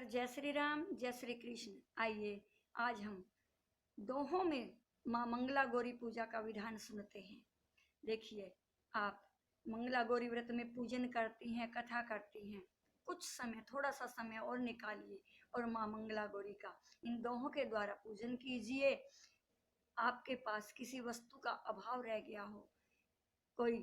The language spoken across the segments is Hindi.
जय श्री राम, जय श्री कृष्ण। आइए आज हम दोहों में माँ मंगला गौरी पूजा का विधान सुनते हैं। देखिए, आप मंगला गौरी व्रत में पूजन करती हैं, कथा करती हैं, कुछ समय, थोड़ा सा समय और निकालिए और माँ मंगला गौरी का इन दोहों के द्वारा पूजन कीजिए। आपके पास किसी वस्तु का अभाव रह गया हो, कोई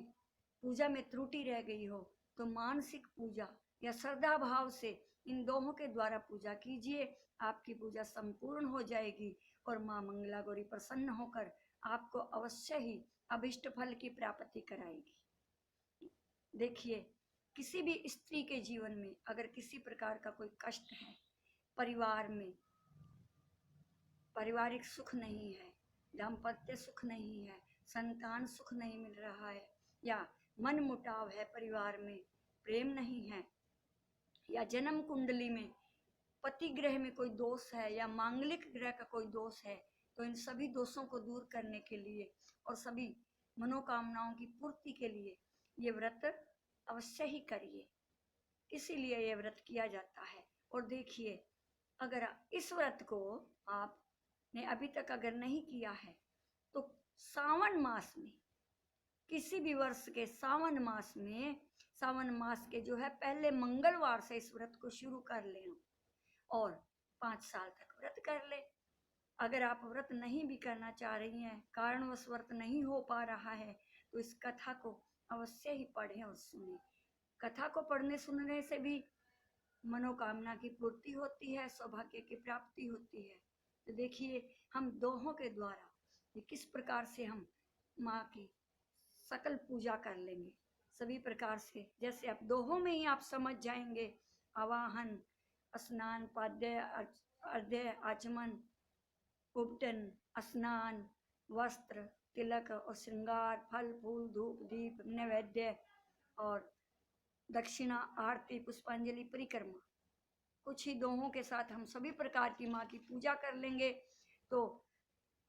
पूजा में त्रुटि रह गई हो, तो मानसिक पूजा या श्रद्धा भाव से इन दोहों के द्वारा पूजा कीजिए। आपकी पूजा संपूर्ण हो जाएगी और माँ मंगला गौरी प्रसन्न होकर आपको अवश्य ही अभिष्ट फल की प्राप्ति कराएगी। देखिए, किसी भी स्त्री के जीवन में अगर किसी प्रकार का कोई कष्ट है, परिवार में पारिवारिक सुख नहीं है, दाम्पत्य सुख नहीं है, संतान सुख नहीं मिल रहा है, या मन मुटाव है, परिवार में प्रेम नहीं है, या जन्म कुंडली में पति ग्रह में कोई दोष है या मांगलिक ग्रह का कोई दोष है, तो इन सभी दोषों को दूर करने के लिए और सभी मनोकामनाओं की पूर्ति के लिए ये व्रत अवश्य ही करिए। इसीलिए ये व्रत किया जाता है। और देखिए, अगर इस व्रत को आपने अभी तक अगर नहीं किया है तो सावन मास में, किसी भी वर्ष के सावन मास में, सावन मास के जो है पहले मंगलवार से इस व्रत को शुरू कर लें और 5 साल तक व्रत कर ले। अगर आप व्रत नहीं भी करना चाह रही हैं, कारणवश व्रत नहीं हो पा रहा है, तो इस कथा को अवश्य ही पढ़ें और सुनें। कथा को पढ़ने सुनने से भी मनोकामना की पूर्ति होती है, सौभाग्य की प्राप्ति होती है। तो देखिए, हम दोहों के द्वारा ये किस प्रकार से हम माँ की सकल पूजा कर लेंगे, सभी प्रकार से। जैसे आप दोहों में ही आप समझ जाएंगे, आवाहन, स्नान, पाद्य, अर्घ्य, आचमन, उपटन, स्नान, वस्त्र, तिलक और श्रृंगार, फल फूल, धूप दीप, नैवेद्य और दक्षिणा, आरती, पुष्पांजलि, परिक्रमा, कुछ ही दोहों के साथ हम सभी प्रकार की माँ की पूजा कर लेंगे। तो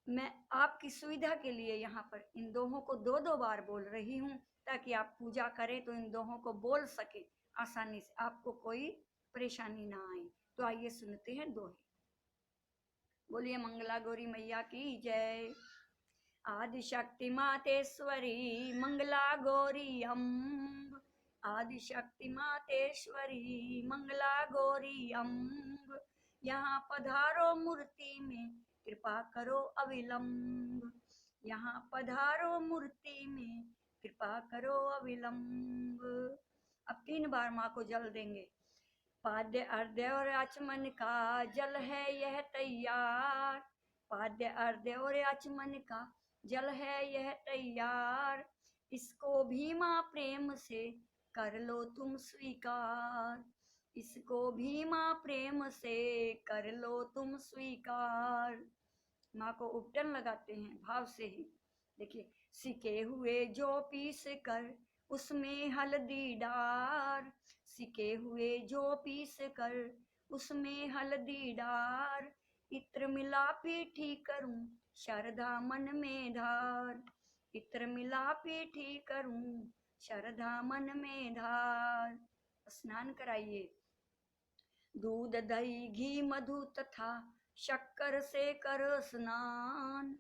मैं आपकी सुविधा के लिए यहाँ पर इन दोहों को 2-2 बार बोल रही हूँ, ताकि आप पूजा करें तो इन दोहों को बोल सके आसानी से, आपको कोई परेशानी ना आए। तो आइए सुनते हैं दोहे। बोलिए मंगला गौरी मैया की जय। आदिशक्ति मातेश्वरी मंगला गौरी अम्ब, आदिशक्ति मातेश्वरी मंगला गौरी अम्ब, यहाँ पधारो मूर्ति में कृपा करो अविलंब, यहाँ पधारो मूर्ति में कृपा करो अविलंब। अब 3 बार माँ को जल देंगे। पाद्य अर्घ्य और आचमन का जल है यह तैयार, पाद्य अर्घ्य और आचमन का जल है यह तैयार, इसको भी माँ प्रेम से कर लो तुम स्वीकार, इसको भी माँ प्रेम से कर लो तुम स्वीकार। माँ को उपटन लगाते हैं भाव से ही। देखिए, सिके हुए जो पीस कर उसमें हल्दी डार, सिके हुए जो पीस कर उसमें हल्दी डार, इत्र मिला पीठी करूं श्रद्धा मन में धार, इत्र मिला पीठी करूं श्रद्धा मन में धार। स्नान कराइए। दूध दही घी मधु तथा शक्कर से करो स्नान,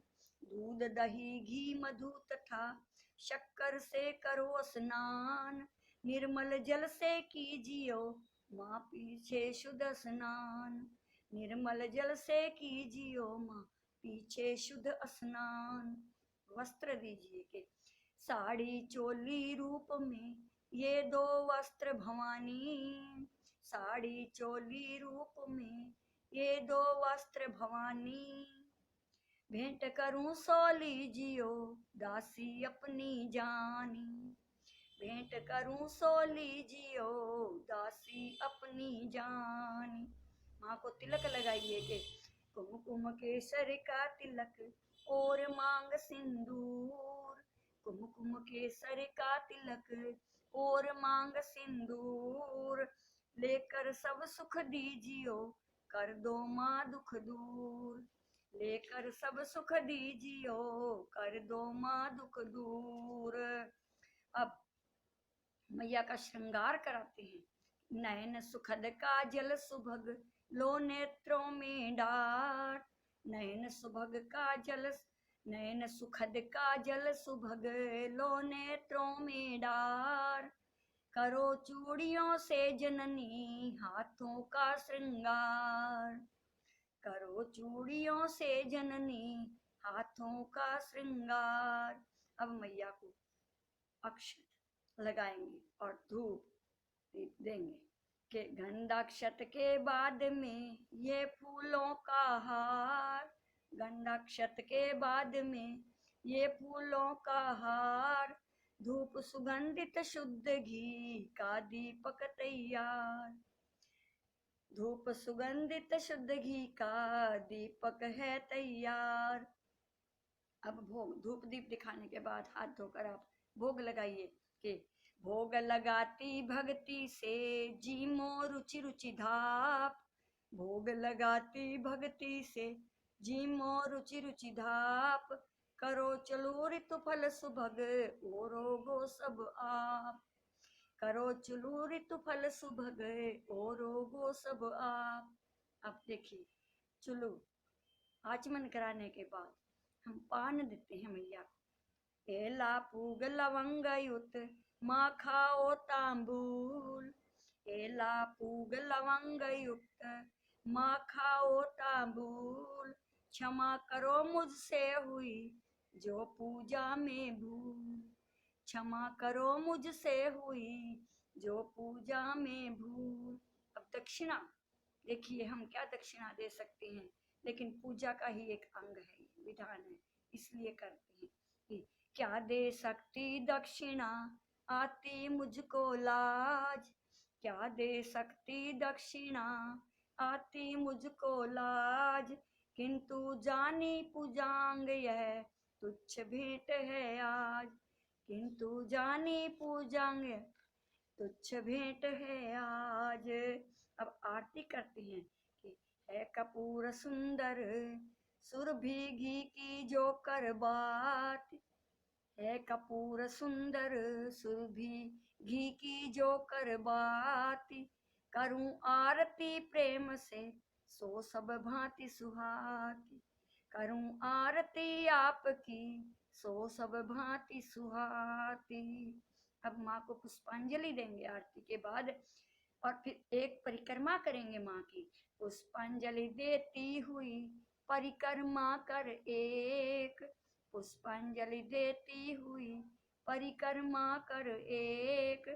दूध दही घी मधु तथा शक्कर से करो स्नान, निर्मल जल से कीजियो माँ पीछे शुद्ध स्नान, निर्मल जल से कीजियो माँ पीछे शुद्ध स्नान। वस्त्र दीजिए के साड़ी चोली रूप में ये 2 वस्त्र भवानी, साड़ी चोली रूप में ये 2 वस्त्र भवानी, भेंट करूं सो लीजियो दासी अपनी जानी, भेंट करूं सो लीजियो दासी अपनी जानी। माँ को तिलक लगाइए के कुमकुम केसर का तिलक और मांग सिंदूर, कुमकुम केसर का तिलक और मांग सिंदूर, लेकर सब सुख दीजियो कर दो माँ दुख दूर, लेकर सब सुख दीजियो कर दो माँ दुख दूर। अब मैया का श्रृंगार कराते हैं। नयन सुखद काजल सुभग लो नेत्रों में डार। नयन सुभग काजल नयन सुखद काजल सुभग लो नेत्रों में डार। करो चूड़ियों से जननी हाथों का श्रृंगार। करो चूड़ियों से जननी हाथों का श्रृंगार। अब मैया को अक्षत लगाएंगे और धूप दीप देंगे कि गंधाक्षत के बाद में ये फूलों का हार। गंधाक्षत के बाद में ये फूलों का हार। धूप सुगंधित शुद्ध घी का दीपक तैयार। धूप सुगंधित शुद्ध घी का दीपक है तैयार। अब भोग धूप दीप दिखाने के बाद हाथ धोकर आप भोग लगाइए कि भोग लगाती भक्ति से जी मोर रुचि रुचि धाप। भोग लगाती भक्ति से जी मोर रुचि रुचि धाप। करो चलो ऋतु फल सुभग ओरो गो सब आप। करो चलो ऋतु फल सुभग ओरो गो सब आप। अब देखिए चलो आचमन कराने के बाद हम पान देते हैं मैया को। एला पूग लवंग युत माँ खाओ तांबूल। एला पूग लवंग युक्त माँ खाओ तांबूल। क्षमा करो मुझसे हुई जो पूजा में भूल। क्षमा करो मुझसे हुई जो पूजा में भूल। अब दक्षिणा देखिए हम क्या दक्षिणा दे सकते हैं, लेकिन पूजा का ही एक अंग है, विधान है, इसलिए करते हैं कि क्या दे सकती दक्षिणा आती मुझको लाज। क्या दे सकती दक्षिणा आती मुझको लाज। किंतु जानी पूजांग यह तुच्छ भेंट है आज। किंतु जानी पूजांग तुच्छ भेंट है आज। अब आरती करते हैं कि है कपूर सुंदर सुरभि घी की जो कर बात। है कपूर सुंदर सुरभि घी की जो कर बात। करूं आरती प्रेम से सो सब भांति सुहाती। करूं आरती आपकी सो सब भांति सुहाती। अब माँ को पुष्पांजलि देंगे आरती के बाद और फिर एक परिक्रमा करेंगे माँ की। पुष्पांजलि देती हुई परिक्रमा कर एक। पुष्पांजलि देती हुई परिक्रमा कर एक।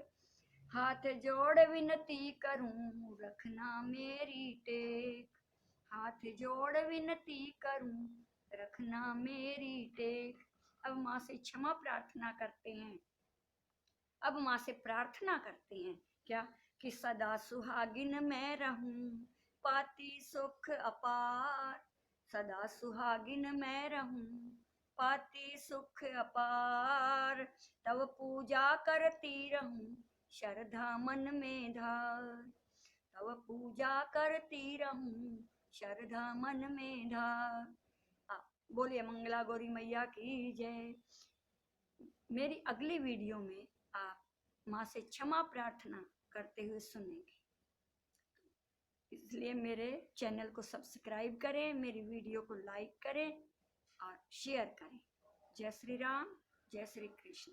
हाथ जोड़ विनती करूं रखना मेरी टेक। हाथ जोड़ विनती करूं रखना मेरी टेक। अब माँ से क्षमा प्रार्थना करते हैं। अब माँ से प्रार्थना करते हैं क्या कि सदा सुहागिन मैं रहूं पाती सुख अपार। सदा सुहागिन मैं रहूं पाती सुख अपार। तब पूजा करती रहूं श्रद्धा मन में धार। तब पूजा करती रहूं श्रद्धा मन में धार। बोलिए मंगला गौरी मैया की जय। मेरी अगली वीडियो में आप माँ से क्षमा प्रार्थना करते हुए सुनेंगे, इसलिए मेरे चैनल को सब्सक्राइब करें, मेरी वीडियो को लाइक करें और शेयर करें। जय श्री राम, जय श्री कृष्ण।